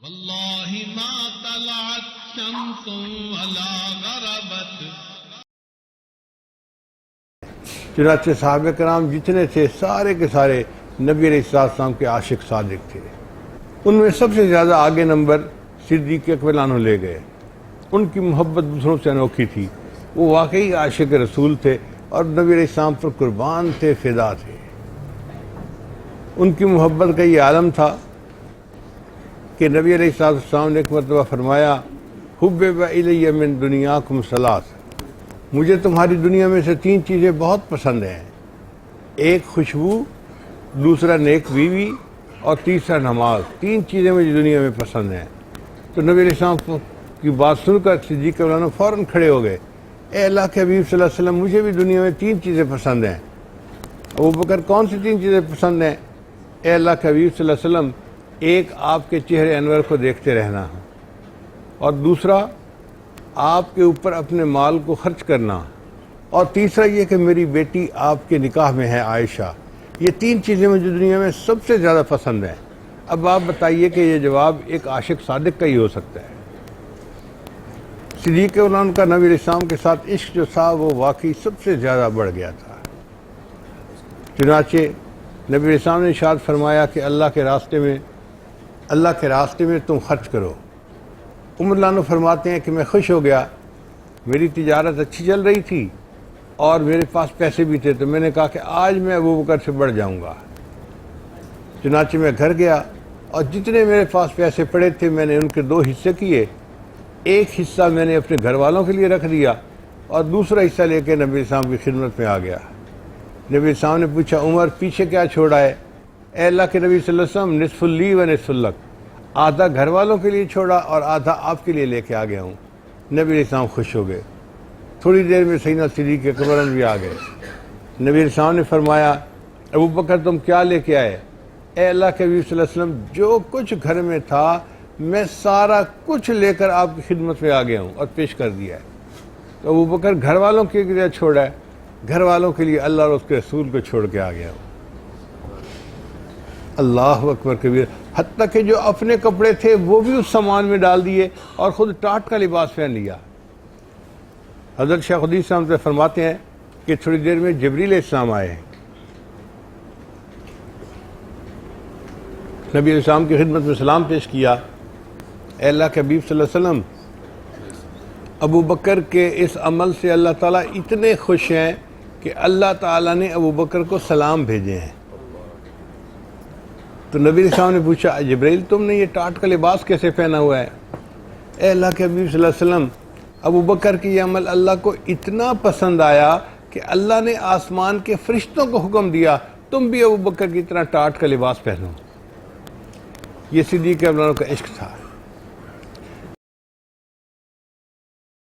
واللہ ما طلعت شمس ولا غربت. چنانچہ صحابہ کرام جتنے تھے سارے کے سارے نبی علیہ السلام کے عاشق صادق تھے. ان میں سب سے زیادہ آگے نمبر صدیق اکبر عنہ لے گئے. ان کی محبت دوسروں سے انوکھی تھی. وہ واقعی عاشق رسول تھے اور نبی علیہ السلام پر قربان تھے، فدا تھے. ان کی محبت کا یہ عالم تھا کہ نبی علیہ السلام نے ایک مرتبہ فرمایا، حبب الی من دنیاکم ثلاث، مجھے تمہاری دنیا میں سے 3 چیزیں بہت پسند ہیں. ایک خوشبو، دوسرا نیک بیوی اور تیسرا نماز. 3 چیزیں مجھے دنیا میں پسند ہیں. تو نبی علیہ السلام کی بات سن کر صدیق اکبر فوراً کھڑے ہو گئے. اے اللہ کے حبیب صلی اللہ علیہ وسلم، مجھے بھی دنیا میں 3 چیزیں پسند ہیں. ابوبکر، کون سی 3 چیزیں پسند ہیں؟ اے اللہ کے حبیب صلی اللہ علیہ وسلم، ایک آپ کے چہرے انور کو دیکھتے رہنا، اور دوسرا آپ کے اوپر اپنے مال کو خرچ کرنا، اور تیسرا یہ کہ میری بیٹی آپ کے نکاح میں ہے عائشہ. یہ 3 چیزیں مجھے دنیا میں سب سے زیادہ پسند ہیں. اب آپ بتائیے کہ یہ جواب ایک عاشق صادق کا ہی ہو سکتا ہے. صدیق اکبر کا نبی علیہ السلام کے ساتھ عشق جو تھا وہ واقعی سب سے زیادہ بڑھ گیا تھا. چنانچہ نبی علیہ السلام نے ارشاد فرمایا کہ اللہ کے راستے میں تم خرچ کرو. عمر لانو فرماتے ہیں کہ میں خوش ہو گیا. میری تجارت اچھی چل رہی تھی اور میرے پاس پیسے بھی تھے، تو میں نے کہا کہ آج میں ابوبکر سے بڑھ جاؤں گا. چنانچہ میں گھر گیا اور جتنے میرے پاس پیسے پڑے تھے میں نے ان کے 2 حصے کیے. ایک حصہ میں نے اپنے گھر والوں کے لیے رکھ دیا اور دوسرا حصہ لے کے نبی السلام کی خدمت میں آ گیا. نبی السلام نے پوچھا، عمر پیچھے کیا چھوڑا ہے؟ اے اللہ کے نبی صلی اللہ علیہ وسلم، نصف لی و نصف لک، آدھا گھر والوں کے لیے چھوڑا اور آدھا آپ کے لیے لے کے آ گیا ہوں. نبی علیہ السلام خوش ہو گئے. تھوڑی دیر میں سیدنا صدیق اکبر بھی آ گئے. نبی علیہ السلام نے فرمایا، ابوبکر تم کیا لے کے آئے؟ اے اللہ کے نبی صلی اللہ علیہ وسلم، جو کچھ گھر میں تھا میں سارا کچھ لے کر آپ کی خدمت میں آ گیا ہوں اور پیش کر دیا ہے. تو ابوبکر گھر والوں کے لیے چھوڑا ہے؟ گھر والوں کے لیے اللہ اور اس کے رسول کو چھوڑ کے آ گیا ہوں. اللہ اکبر کبیر. حتیٰ کہ جو اپنے کپڑے تھے وہ بھی اس سامان میں ڈال دیے اور خود ٹاٹ کا لباس پہن لیا. حضرت شیخ حدیث صاحب سے فرماتے ہیں کہ تھوڑی دیر میں جبریل علیہ السلام آئے. نبی علیہ السلام کی خدمت میں سلام پیش کیا. اے اللہ کے حبیب صلی اللہ علیہ وسلم، ابوبکر کے اس عمل سے اللہ تعالیٰ اتنے خوش ہیں کہ اللہ تعالیٰ نے ابوبکر کو سلام بھیجے ہیں. تو نبی علیہ السلام نے پوچھا، جبریل تم نے یہ ٹاٹ کا لباس کیسے پہنا ہوا ہے؟ اے اللہ کے حبیب صلی اللہ علیہ وسلم، ابوبکر کی یہ عمل اللہ کو اتنا پسند آیا کہ اللہ نے آسمان کے فرشتوں کو حکم دیا تم بھی ابوبکر کی طرح ٹاٹ کا لباس پہنو. یہ صدیق اکبر کا عشق تھا.